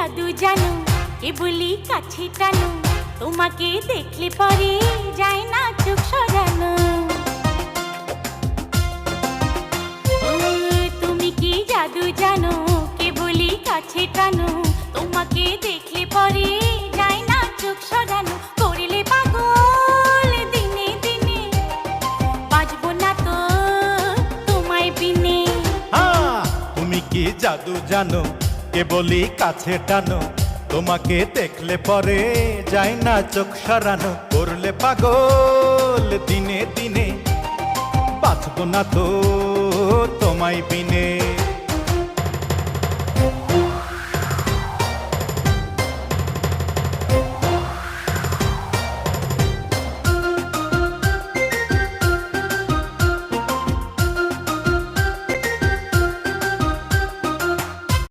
জাদু জানো কেবলই কাছে টানো, তোমাকে দেখলে পরে যায় না চোখ সরানো। ও তুমি কি জাদু জানো কেবলই কাছে টানো, তোমাকে দেখলে পরে যায় না চোখ সরানো। করলে পাগল দিনে দিনে, বাঁচবো না তো তোমায় বিনে। তুমি কি জাদু জানো কেবলই কাছে টানো, তোমাকে দেখলে পরে যায় না চোখ সরানো। করলে পাগল দিনে দিনে, বাঁচবো না তো তোমায় বিনে।